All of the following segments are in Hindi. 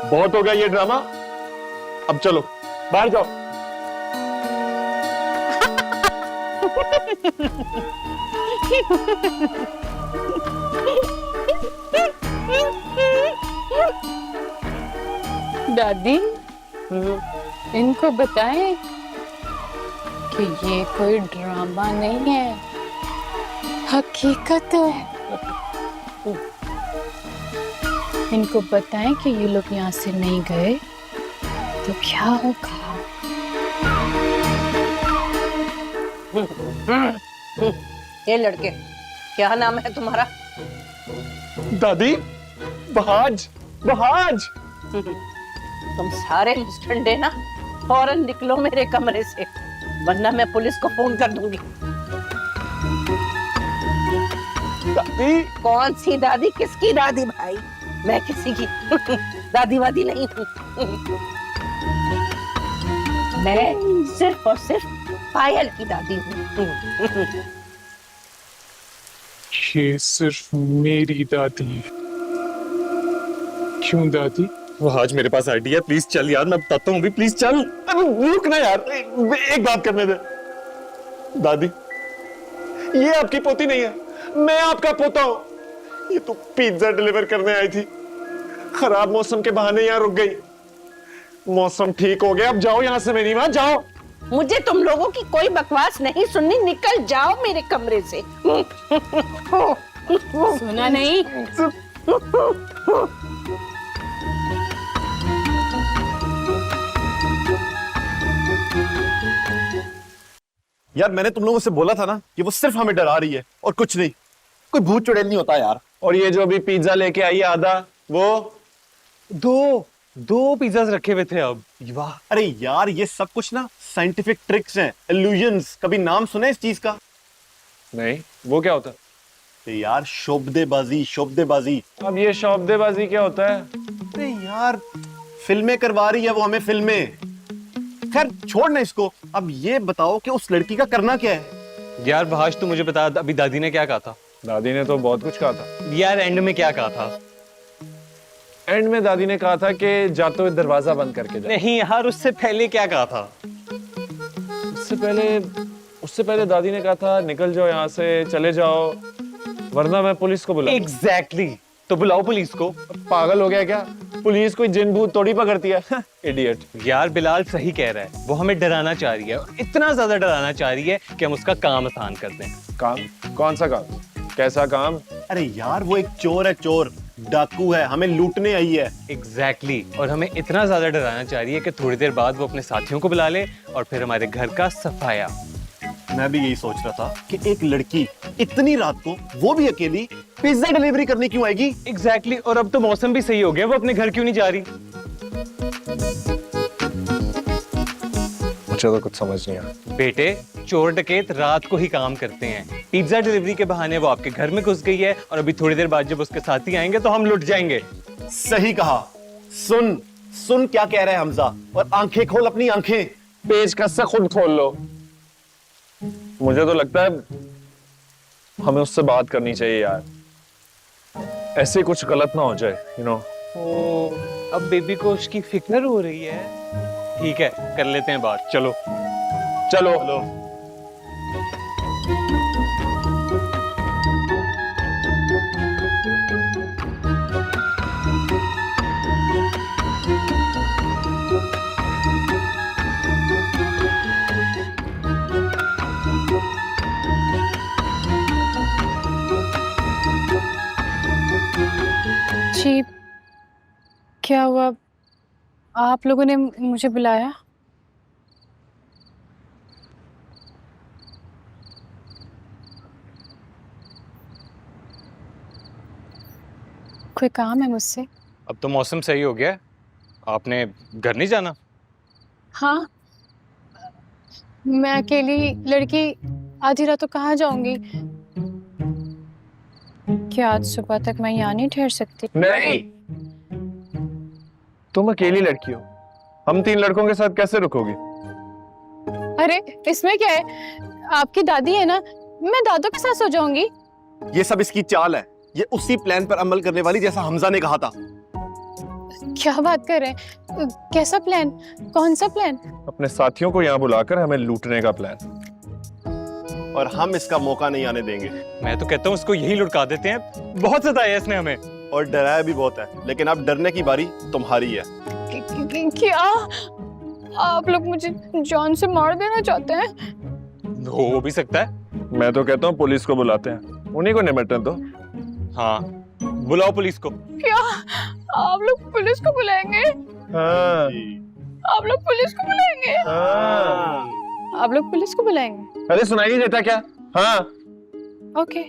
बहुत हो गया ये ड्रामा, अब चलो बाहर जाओ। दादी, इनको बताएं कि ये कोई ड्रामा नहीं है, हकीकत है। इनको बताएं कि ये लोग यहाँ से नहीं गए तो क्या होगा। ये लड़के, क्या नाम है तुम्हारा? दादी, बहाज, बहाज। तुम सारे मुस्टंडे ना फौरन निकलो मेरे कमरे से, वरना मैं पुलिस को फोन कर दूंगी। दादी, कौन सी दादी, किसकी दादी भाई? मैं किसी की दादी वादी नहीं हूँ। मैं सिर्फ और सिर्फ पायल की दादी हूँ। ये सिर्फ मेरी दादी। क्यों दादी? वो आज मेरे पास आइडिया है, प्लीज चल यार, मैं बताता हूँ भी, प्लीज चल। अरे रुक ना यार, एक बात करने दे। दादी, ये आपकी पोती नहीं है, मैं आपका पोता हूं। ये तो पिज्जा डिलीवर करने आई थी, खराब मौसम के बहाने यहाँ रुक गई। मौसम ठीक हो गया, अब जाओ यहाँ से मेरी माँ, जाओ। मुझे तुम लोगों की कोई बकवास नहीं सुननी, निकल जाओ मेरे कमरे से। सुना नहीं? यार मैंने तुम लोगों से बोला था ना कि वो सिर्फ हमें डरा रही है और कुछ नहीं। कोई भूत चुड़ैल नहीं होता यार। और ये जो अभी पिज्जा लेके आई है आधा, वो दो पिज्जाज रखे हुए थे अब। वाह, अरे यार ये सब कुछ ना साइंटिफिक ट्रिक्स हैं, इल्यूजन्स। कभी नाम सुने इस चीज का? नहीं, वो क्या होता है? तो यार शोबदेबाजी, शोबदेबाजी। अब ये शौबदेबाजी क्या होता है? अरे यार फिल्में करवा रही है वो हमें, फिल्में। खैर छोड़ ना इसको, अब ये बताओ कि उस लड़की का करना क्या है? यार भाष, तू मुझे बता, अभी दादी ने क्या कहा था? दादी ने तो बहुत कुछ कहा था यार एंड में क्या कहा था? एंड में दादी ने कहा था कि जाते हुए दरवाजा बंद करके जा। नहीं यार, उससे पहले क्या कहा था? उससे पहले दादी ने कहा था निकल जाओ यहाँ से, चले जाओ, वरना मैं पुलिस को बुला। एग्जैक्टली, तो बुलाओ पुलिस को। पागल हो गया क्या? पुलिस कोई जिन भूत थोड़ी पकड़ती है। इडियट। यार बिलाल सही कह रहा है, वो हमें डराना चाह रही है, इतना ज्यादा डराना चाह रही है कि हम उसका काम आसान कर दें। काम? कौन सा काम? कैसा काम? अरे यार वो एक चोर है, चोर डाकू है, हमें लूटने आई है। एग्जैक्टली, और हमें इतना ज्यादा डराना चाह रही है कि थोड़ी देर बाद वो अपने साथियों को बुला ले और फिर हमारे घर का सफाया। मैं भी यही सोच रहा था कि एक लड़की इतनी रात को, वो भी अकेली, पिज्जा डिलीवरी करने क्यों आएगी? एग्जैक्टली, और अब तो मौसम भी सही हो गया, वो अपने घर क्यों नहीं जा रही? मुझे तो कुछ समझ नहीं आया। बेटे, चोर डकैत रात को ही काम करते हैं। पिज्जा डिलीवरी के बहाने वो आपके घर में घुस गई है और अभी थोड़ी देर बाद जब उसके साथी आएंगे तो हम लुट जाएंगे। सही कहा। सुन सुन क्या कह रहा है हमजा, और आंखें खोल अपनी आंखें। पेज कस से खुद खोल लो। मुझे तो लगता है हमें उससे बात करनी चाहिए यार, ऐसे कुछ गलत ना हो जाए, यू नो। ओ, अब बेबी को उसकी फिक्र हो रही है। ठीक है, कर लेते हैं बात, चलो चलो। जी, क्या हुआ? आप लोगों ने मुझे बुलाया? कोई काम है मुझसे? अब तो मौसम सही हो गया है, आपने घर नहीं जाना? हाँ, मैं अकेली लड़की आधी रात तो कहाँ जाऊंगी? क्या आज सुबह तक मैं यहाँ नहीं ठहर सकती? नहीं, तुम अकेली लड़की हो, हम 3 लड़कों के साथ कैसे रुकोगी? अरे इसमें क्या है, आपकी दादी है ना, मैं दादू के साथ सो जाऊंगी। ये सब इसकी चाल है, ये उसी प्लान पर अमल करने वाली जैसा हमजा ने कहा था। क्या बात कर रहे हैं? कैसा प्लान? कौन सा प्लान? अपने साथियों को यहाँ बुलाकर हमें लूटने का प्लान। और हम इसका मौका नहीं आने देंगे। मैं तो कहता हूँ उसको यही लुढ़का देते हैं, बहुत सताया इसने हमें। और डराया भी बहुत है, लेकिन अब डरने की बारी तुम्हारी है। क्या आप लोग मुझे जान से मार देना चाहते हैं? हो भी सकता है। मैं तो कहता हूँ पुलिस को बुलाते हैं, उन्हीं को निपटने दो। हाँ, बुलाओ पुलिस को। क्या आप लोग पुलिस को बुलाएंगे? हाँ, आप लोग पुलिस को बुलाएंगे? हाँ। आप लोग पुलिस को बुलाएंगे? अरे सुनाई नहीं देता क्या? हाँ। ओके,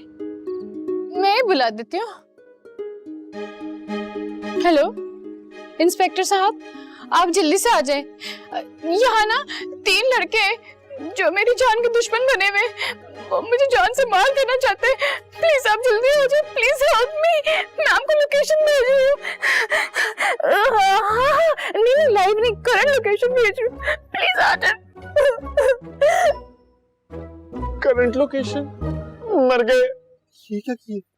मैं ही बुला देती हूँ। हेलो इंस्पेक्टर साहब, आप जल्दी से आ जाएं। यहाँ ना 3 लड़के जो मेरी जान के दुश्मन बने हुए, वो मुझे जान से मार देना चाहते हैं। प्लीज आप जल्दी आ जाओ, प्लीज हेल्प मी। मैं आपको लोकेशन भेज रही हूँ। नहीं लाइव नहीं, करंट लोकेशन भेज रही हूँ, प्लीज आ जाओ। Current location? मर गए। ये क्या किया?